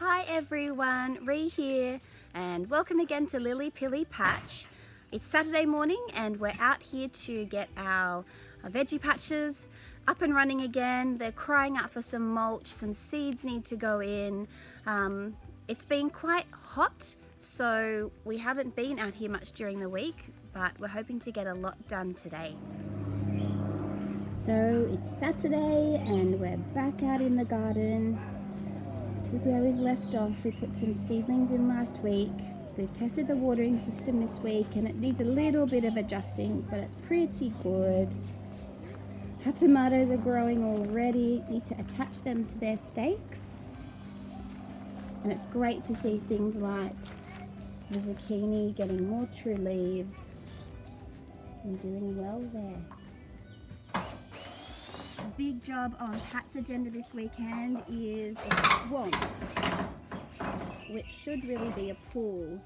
Hi everyone, Ree here, and welcome again to Lilly Pilly Patch. It's Saturday morning and we're out here to get our veggie patches up and running again. They're crying out for some mulch, some seeds need to go in. It's been quite hot, so we haven't been out here much during the week, but we're hoping to get a lot done today. So it's Saturday and we're back out in the garden. This is where we've left off. We put some seedlings in last week. We've tested the watering system this week and it needs a little bit of adjusting, but it's pretty good. Our tomatoes are growing already. Need to attach them to their stakes. And it's great to see things like the zucchini getting more true leaves and doing well there. A big job on Pat's agenda this weekend is a swamp, which should really be a pool.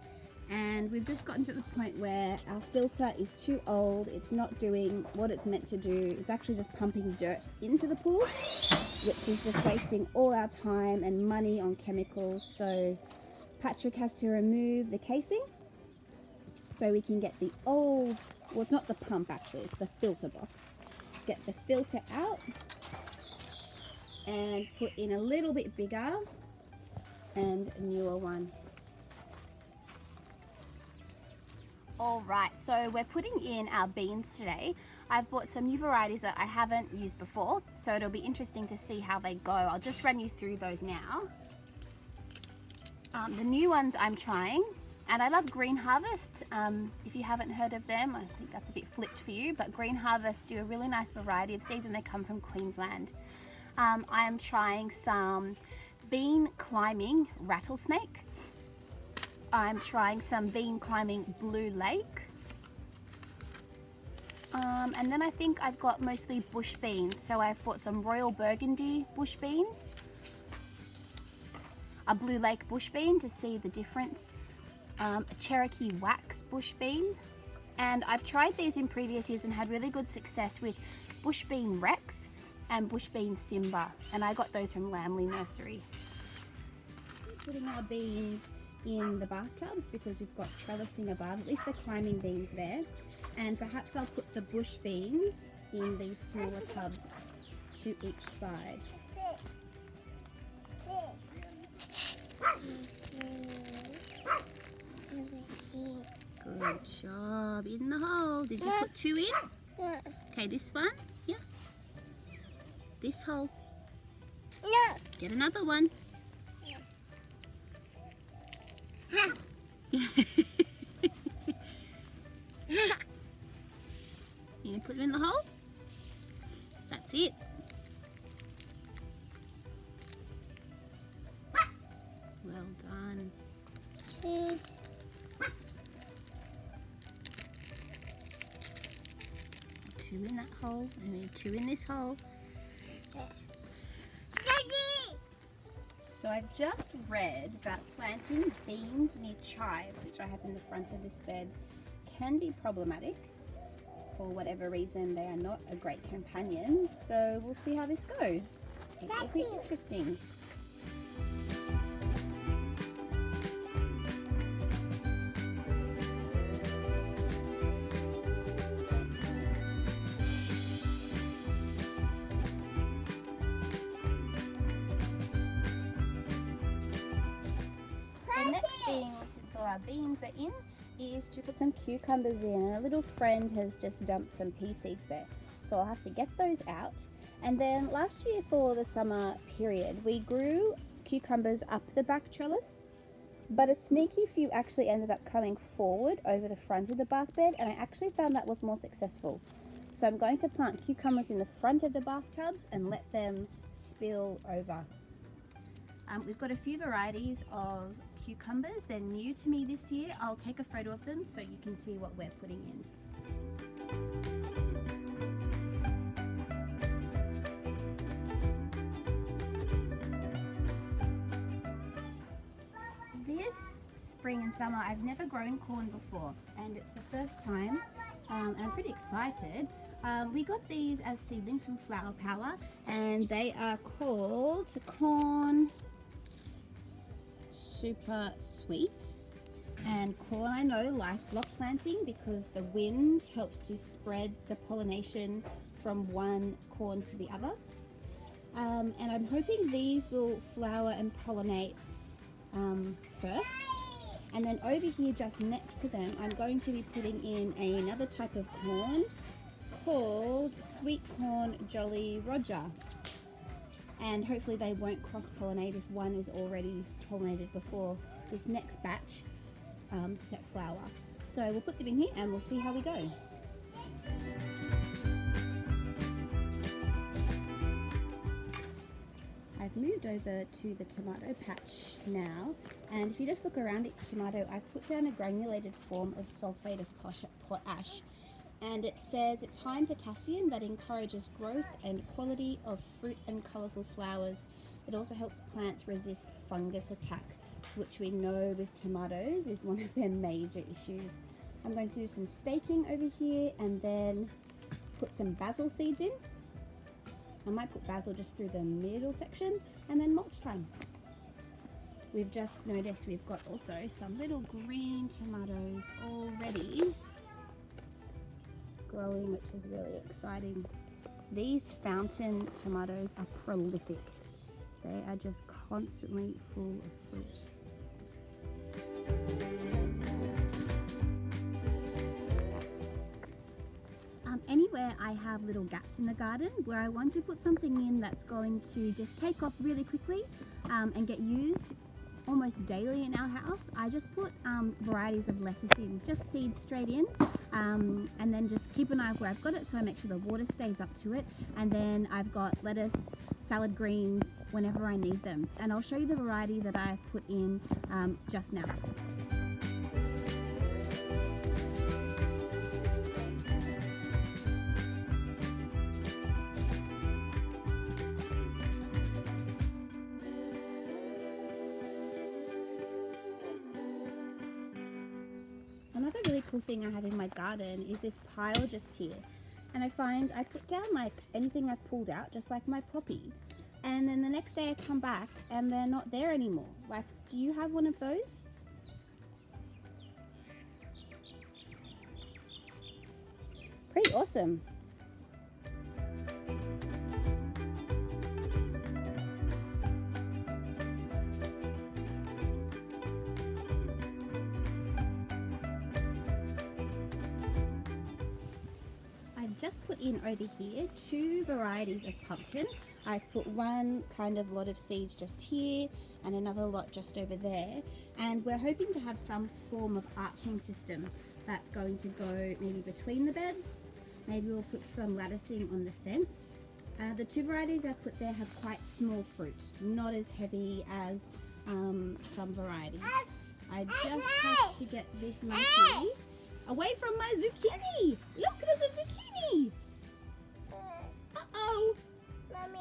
And we've just gotten to the point where our filter is too old. It's not doing what it's meant to do. It's actually just pumping dirt into the pool, which is just wasting all our time and money on chemicals. So Patrick has to remove the casing so we can get the old, well, it's not the pump actually, it's the filter box. Get the filter out and put in a little bit bigger and newer one. Alright, so we're putting in our beans today. I've bought some new varieties that I haven't used before, so it'll be interesting to see how they go. I'll just run you through those now. The new ones I'm trying, and I love Green Harvest. If you haven't heard of them, I think that's a bit flipped for you, but Green Harvest do a really nice variety of seeds and they come from Queensland. I am trying some bean climbing rattlesnake. I'm trying some bean climbing blue lake. And then I think I've got mostly bush beans. So I've bought some Royal Burgundy bush bean, a blue lake bush bean to see the difference, a Cherokee wax bush bean, and I've tried these in previous years and had really good success with bush bean Rex and bush bean Simba, and I got those from Lamley Nursery. Putting our beans in the bathtubs because we've got trellising above, at least the climbing beans there, and perhaps I'll put the bush beans in these smaller tubs to each side. Good job. In the hole. Did you put two in? Yeah. Okay, this one? Yeah. This hole. No. Get another one. You gonna put them in the hole? That's it. Well done. Two in that hole, and we need two in this hole. So I've just read that planting beans near chives, which I have in the front of this bed, can be problematic. For whatever reason, they are not a great companion. So we'll see how this goes. It will be interesting. The next thing, since all our beans are in, is to put some cucumbers in, and a little friend has just dumped some pea seeds there, so I'll have to get those out. And then last year for the summer period we grew cucumbers up the back trellis, but a sneaky few actually ended up coming forward over the front of the bath bed, and I actually found that was more successful. So I'm going to plant cucumbers in the front of the bathtubs and let them spill over. We've got a few varieties of cucumbers. They're new to me this year. I'll take a photo of them so you can see what we're putting in. This spring and summer I've never grown corn before, and it's the first time, and I'm pretty excited. We got these as seedlings from Flower Power, and they are called corn super sweet. And corn, I know, like block planting because the wind helps to spread the pollination from one corn to the other. And I'm hoping these will flower and pollinate first. And then over here just next to them, I'm going to be putting in another type of corn called Sweet Corn Jolly Roger. And hopefully they won't cross-pollinate if one is already pollinated before this next batch set flower. So we'll put them in here and we'll see how we go. I've moved over to the tomato patch now, and if you just look around each tomato, I've put down a granulated form of sulfate of potash, and it says it's high in potassium that encourages growth and quality of fruit and colourful flowers. It also helps plants resist fungus attack, which we know with tomatoes is one of their major issues. I'm going to do some staking over here and then put some basil seeds in. I might put basil just through the middle section and then mulch time. We've just noticed we've got also some little green tomatoes already growing, which is really exciting. These fountain tomatoes are prolific. They are just constantly full of fruit. Anywhere I have little gaps in the garden where I want to put something in that's going to just take off really quickly and get used almost daily in our house, I just put varieties of lettuce in, just seeds straight in, and then just keep an eye on where I've got it so I make sure the water stays up to it, and then I've got lettuce, salad greens whenever I need them, and I'll show you the variety that I've put in just now. Another really cool thing I have in my garden is this pile just here, and I find I put down like anything I've pulled out, just like my poppies, and then the next day I come back and they're not there anymore. Like, do you have one of those? Pretty awesome. Just put in over here 2 varieties of pumpkin. I've put one kind of lot of seeds just here and another lot just over there, and we're hoping to have some form of arching system that's going to go maybe between the beds. Maybe we'll put some latticing on the fence. The 2 varieties I've put there have quite small fruit, not as heavy as some varieties. I just have to get this monkey away from my zucchini. Look, there's a zucchini. Uh-oh. Mommy.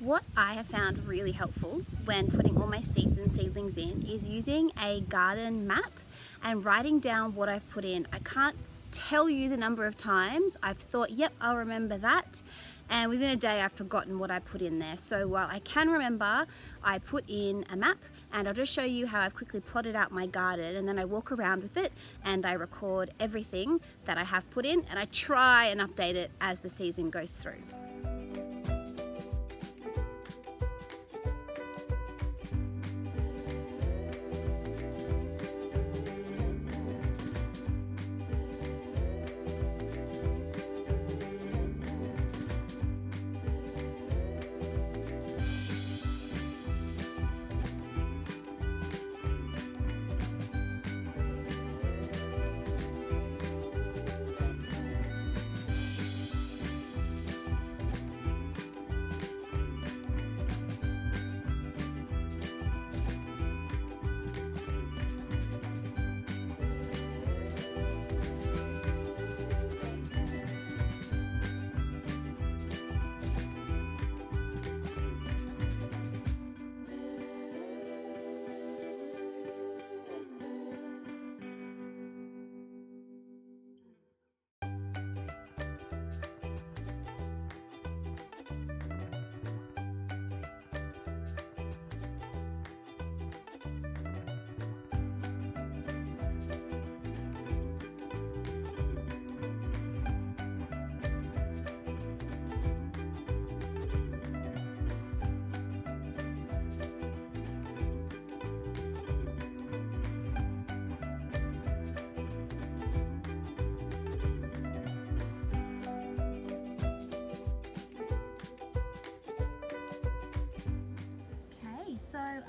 What I have found really helpful when putting all my seeds and seedlings in is using a garden map and writing down what I've put in. I can't tell you the number of times I've thought, yep, I'll remember that, and within a day I've forgotten what I put in there. So while I can remember, I put in a map, and I'll just show you how I've quickly plotted out my garden, and then I walk around with it and I record everything that I have put in, and I try and update it as the season goes through.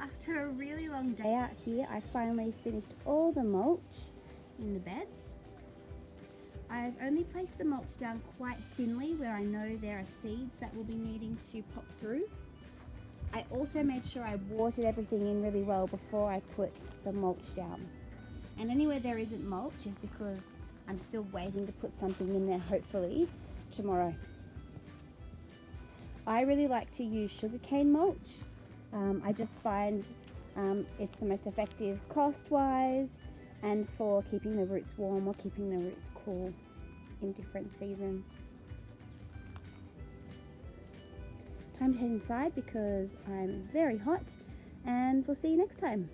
after a really long day out here, I finally finished all the mulch in the beds. I've only placed the mulch down quite thinly where I know there are seeds that will be needing to pop through. I also made sure I watered everything in really well before I put the mulch down. And anywhere there isn't mulch is because I'm still waiting to put something in there, hopefully tomorrow. I really like to use sugarcane mulch. I just find it's the most effective cost-wise and for keeping the roots warm or keeping the roots cool in different seasons. Time to head inside because I'm very hot, and we'll see you next time.